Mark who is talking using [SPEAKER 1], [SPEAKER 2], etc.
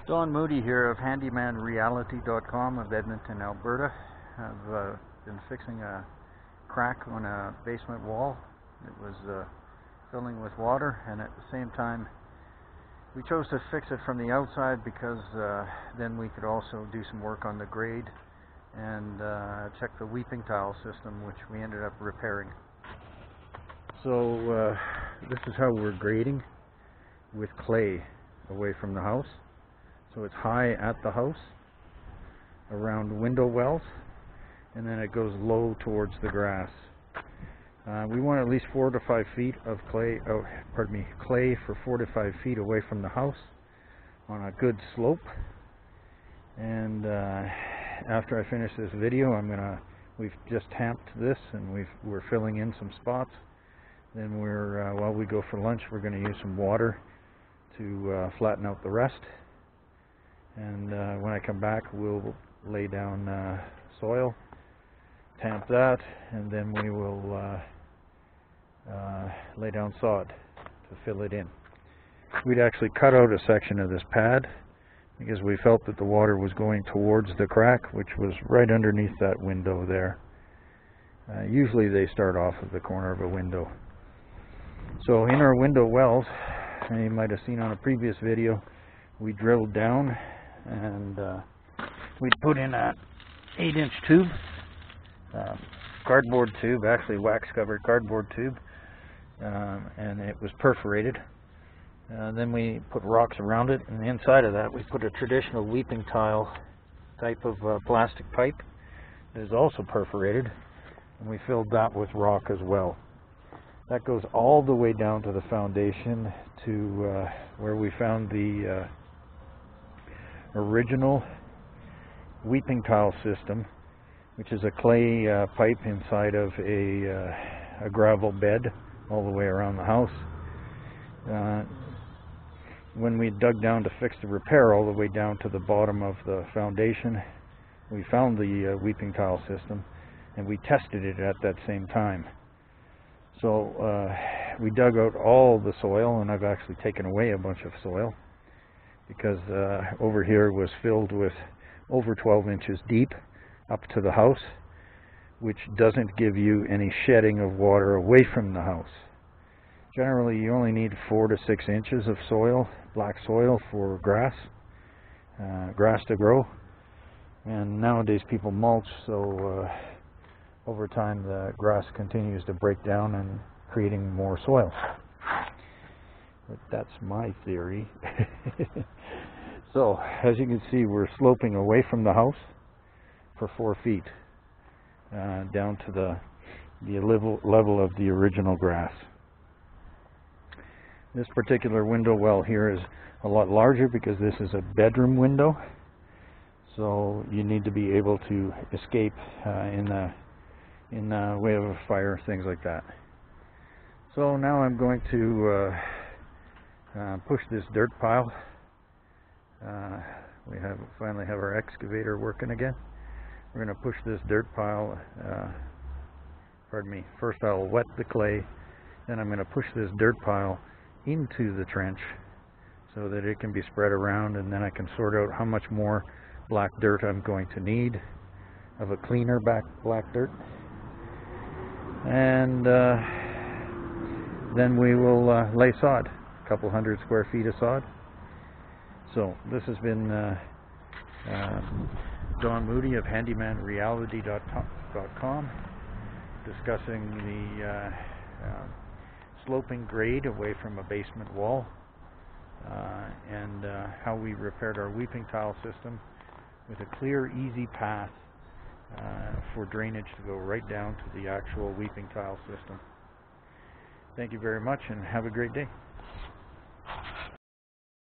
[SPEAKER 1] Don Moody here of handymanreality.com of Edmonton, Alberta. I've been fixing a crack on a basement wall. It was filling with water, and at the same time we chose to fix it from the outside because then we could also do some work on the grade and check the weeping tile system, which we ended up repairing. So this is how we're grading with clay away from the house. So it's high at the house around window wells, and then it goes low towards the grass. We want at least 4 to 5 feet of clay, clay for 4 to 5 feet away from the house on a good slope. And after I finish this video, we've just tamped this and we're filling in some spots. Then while we go for lunch, we're going to use some water to flatten out the rest. And when I come back, we'll lay down soil, tamp that, and then we will lay down sod to fill it in. We'd actually cut out a section of this pad because we felt that the water was going towards the crack, which was right underneath that window there. Usually they start off at the corner of a window. So in our window wells, and you might have seen on a previous video, we drilled down and we put in an 8-inch tube, cardboard tube, actually wax covered cardboard tube, and it was perforated. Then we put rocks around it, and inside of that we put a traditional weeping tile type of plastic pipe that is also perforated, and we filled that with rock as well. That goes all the way down to the foundation to where we found the original weeping tile system, which is a clay pipe inside of a gravel bed all the way around the house. When we dug down to fix the repair all the way down to the bottom of the foundation, we found the weeping tile system, and we tested it at that same time. So we dug out all the soil, and I've actually taken away a bunch of soil because over here was filled with over 12 inches deep up to the house, which doesn't give you any shedding of water away from the house. Generally, you only need 4 to 6 inches of soil, black soil, for grass to grow. And nowadays people mulch, so over time the grass continues to break down and creating more soil. But that's my theory. So as you can see, we're sloping away from the house for 4 feet down to the level of the original grass. This particular window well here is a lot larger because this is a bedroom window, so you need to be able to escape in the way of a fire, things like that. So now I'm going to push this dirt pile. We finally have our excavator working again. We're going to push this dirt pile, first I'll wet the clay, then I'm going to push this dirt pile into the trench so that it can be spread around, and then I can sort out how much more black dirt I'm going to need of a cleaner black dirt. And then we will lay sod, a couple hundred square feet of sod. So this has been Don Moody of handymanreality.com discussing the sloping grade away from a basement wall and how we repaired our weeping tile system with a clear, easy path for drainage to go right down to the actual weeping tile system. Thank you very much, and have a great day.